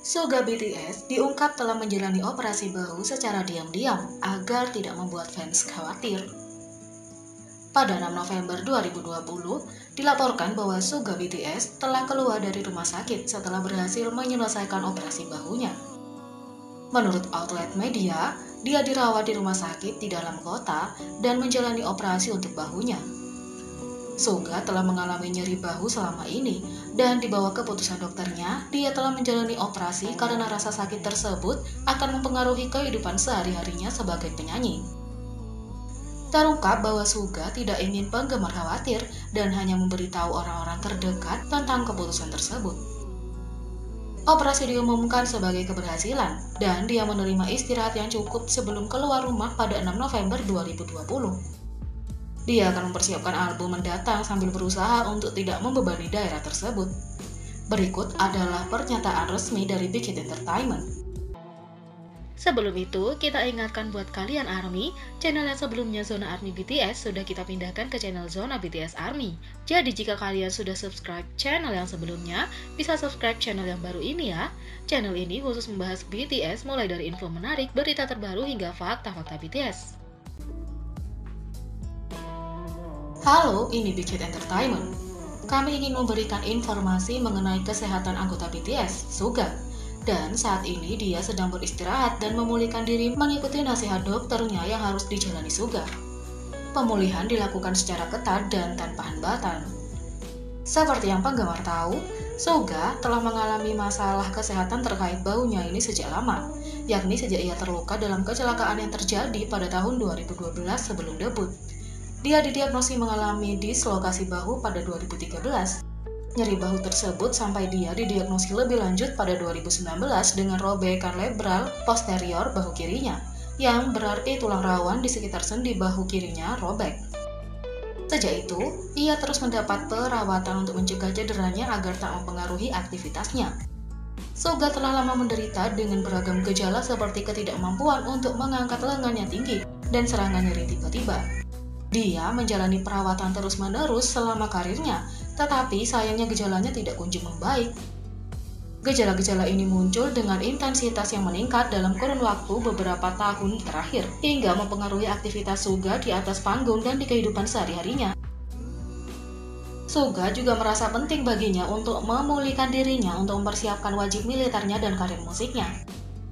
Suga BTS diungkap telah menjalani operasi bahu secara diam-diam agar tidak membuat fans khawatir. Pada 6 November 2020, dilaporkan bahwa Suga BTS telah keluar dari rumah sakit setelah berhasil menyelesaikan operasi bahunya. Menurut outlet media, dia dirawat di rumah sakit di dalam kota dan menjalani operasi untuk bahunya. Suga telah mengalami nyeri bahu selama ini, dan di bawah keputusan dokternya, dia telah menjalani operasi karena rasa sakit tersebut akan mempengaruhi kehidupan sehari-harinya sebagai penyanyi. Terungkap bahwa Suga tidak ingin penggemar khawatir dan hanya memberitahu orang-orang terdekat tentang keputusan tersebut. Operasi diumumkan sebagai keberhasilan, dan dia menerima istirahat yang cukup sebelum keluar rumah pada 6 November 2020. Dia akan mempersiapkan album mendatang sambil berusaha untuk tidak membebani daerah tersebut. Berikut adalah pernyataan resmi dari Big Hit Entertainment. Sebelum itu, kita ingatkan buat kalian ARMY, channel yang sebelumnya Zona ARMY BTS sudah kita pindahkan ke channel Zona BTS ARMY. Jadi jika kalian sudah subscribe channel yang sebelumnya, bisa subscribe channel yang baru ini ya. Channel ini khusus membahas BTS mulai dari info menarik, berita terbaru hingga fakta-fakta BTS. Halo, ini Big Hit Entertainment. Kami ingin memberikan informasi mengenai kesehatan anggota BTS, Suga. Dan saat ini dia sedang beristirahat dan memulihkan diri mengikuti nasihat dokternya yang harus dijalani Suga. Pemulihan dilakukan secara ketat dan tanpa hambatan. Seperti yang penggemar tahu, Suga telah mengalami masalah kesehatan terkait bahunya ini sejak lama, yakni sejak ia terluka dalam kecelakaan yang terjadi pada tahun 2012 sebelum debut. Dia didiagnosis mengalami dislokasi bahu pada 2013. Nyeri bahu tersebut sampai dia didiagnosis lebih lanjut pada 2019 dengan robekan labral posterior bahu kirinya, yang berarti tulang rawan di sekitar sendi bahu kirinya robek. Sejak itu, ia terus mendapat perawatan untuk mencegah cederanya agar tak mempengaruhi aktivitasnya. Suga telah lama menderita dengan beragam gejala seperti ketidakmampuan untuk mengangkat lengan yang tinggi dan serangan nyeri tiba-tiba. Dia menjalani perawatan terus-menerus selama karirnya, tetapi sayangnya gejalanya tidak kunjung membaik. Gejala-gejala ini muncul dengan intensitas yang meningkat dalam kurun waktu beberapa tahun terakhir, hingga mempengaruhi aktivitas Suga di atas panggung dan di kehidupan sehari-harinya. Suga juga merasa penting baginya untuk memulihkan dirinya untuk mempersiapkan wajib militernya dan karir musiknya.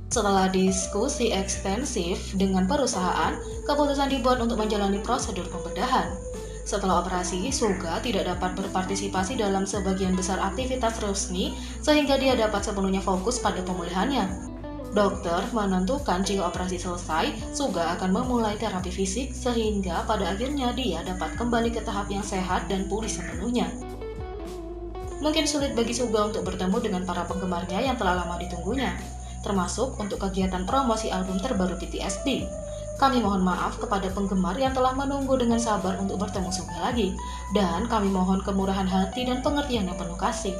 Setelah diskusi ekstensif dengan perusahaan, keputusan dibuat untuk menjalani prosedur pembedahan. Setelah operasi, Suga tidak dapat berpartisipasi dalam sebagian besar aktivitas resmi sehingga dia dapat sepenuhnya fokus pada pemulihannya. Dokter menentukan jika operasi selesai, Suga akan memulai terapi fisik sehingga pada akhirnya dia dapat kembali ke tahap yang sehat dan pulih sepenuhnya. Mungkin sulit bagi Suga untuk bertemu dengan para penggemarnya yang telah lama ditunggunya, termasuk untuk kegiatan promosi album terbaru BTS. Kami mohon maaf kepada penggemar yang telah menunggu dengan sabar untuk bertemu Suga lagi, dan kami mohon kemurahan hati dan pengertian yang penuh kasih.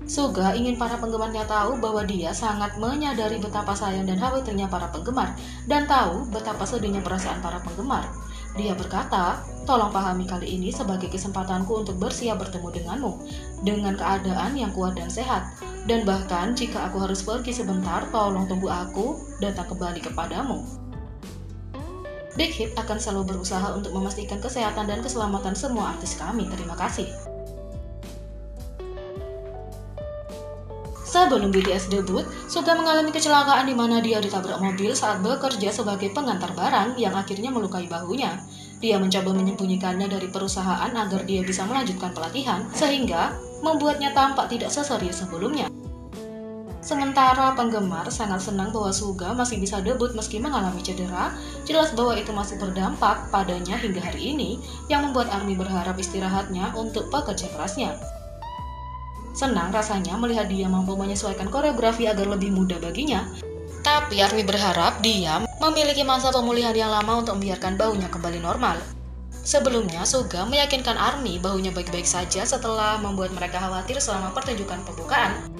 Suga ingin para penggemarnya tahu bahwa dia sangat menyadari betapa sayang dan khawatirnya para penggemar, dan tahu betapa sedihnya perasaan para penggemar. Dia berkata, "Tolong pahami kali ini sebagai kesempatanku untuk bersiap bertemu denganmu, dengan keadaan yang kuat dan sehat. Dan bahkan jika aku harus pergi sebentar, tolong tunggu aku datang kembali kepadamu." Big Hit akan selalu berusaha untuk memastikan kesehatan dan keselamatan semua artis kami. Terima kasih. Sebelum BTS debut, Suga mengalami kecelakaan di mana dia ditabrak mobil saat bekerja sebagai pengantar barang yang akhirnya melukai bahunya. Dia mencoba menyembunyikannya dari perusahaan agar dia bisa melanjutkan pelatihan, sehingga membuatnya tampak tidak seserius sebelumnya. Sementara penggemar sangat senang bahwa Suga masih bisa debut meski mengalami cedera, jelas bahwa itu masih berdampak padanya hingga hari ini, yang membuat ARMY berharap istirahatnya untuk pekerja kerasnya. Senang rasanya melihat dia mampu menyesuaikan koreografi agar lebih mudah baginya, tapi ARMY berharap dia memiliki masa pemulihan yang lama untuk membiarkan bahunya kembali normal. Sebelumnya, Suga meyakinkan ARMY bahunya baik-baik saja setelah membuat mereka khawatir selama pertunjukan pembukaan.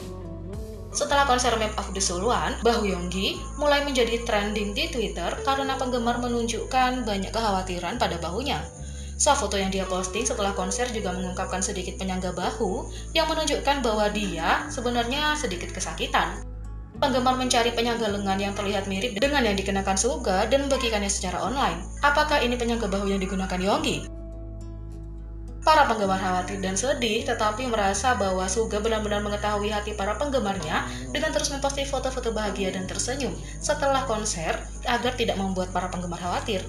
Setelah konser Map of the Soul One, bahu Yoongi mulai menjadi trending di Twitter karena penggemar menunjukkan banyak kekhawatiran pada bahunya. Foto yang dia posting setelah konser juga mengungkapkan sedikit penyangga bahu yang menunjukkan bahwa dia sebenarnya sedikit kesakitan. Penggemar mencari penyangga lengan yang terlihat mirip dengan yang dikenakan Suga dan membagikannya secara online. Apakah ini penyangga bahu yang digunakan Yoongi? Para penggemar khawatir dan sedih, tetapi merasa bahwa Suga benar-benar mengetahui hati para penggemarnya dengan terus memposting foto-foto bahagia dan tersenyum setelah konser agar tidak membuat para penggemar khawatir.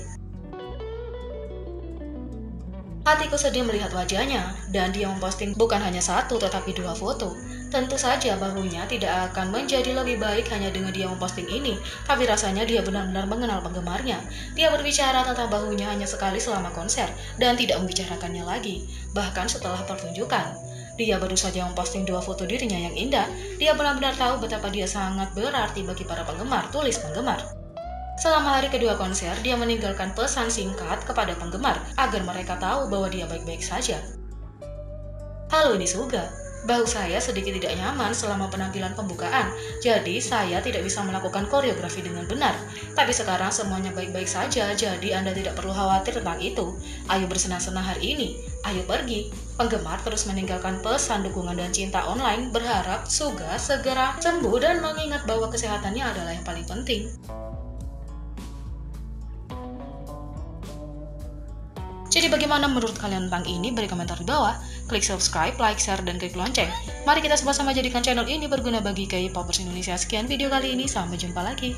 Hatiku sedih melihat wajahnya, dan dia memposting bukan hanya satu tetapi 2 foto. Tentu saja bahunya tidak akan menjadi lebih baik hanya dengan dia memposting ini, tapi rasanya dia benar-benar mengenal penggemarnya. Dia berbicara tentang bahunya hanya sekali selama konser, dan tidak membicarakannya lagi, bahkan setelah pertunjukan. Dia baru saja memposting 2 foto dirinya yang indah. Dia benar-benar tahu betapa dia sangat berarti bagi para penggemar, tulis penggemar. Selama hari kedua konser, dia meninggalkan pesan singkat kepada penggemar agar mereka tahu bahwa dia baik-baik saja. Halo, ini Suga. Bahu saya sedikit tidak nyaman selama penampilan pembukaan, jadi saya tidak bisa melakukan koreografi dengan benar. Tapi sekarang semuanya baik-baik saja, jadi Anda tidak perlu khawatir tentang itu. Ayo bersenang-senang hari ini, ayo pergi. Penggemar terus meninggalkan pesan dukungan dan cinta online, berharap Suga segera sembuh dan mengingat bahwa kesehatannya adalah yang paling penting. Jadi bagaimana menurut kalian tentang ini? Beri komentar di bawah. Klik subscribe, like, share, dan klik lonceng. Mari kita sama-sama jadikan channel ini berguna bagi K-popers Indonesia. Sekian video kali ini, sampai jumpa lagi.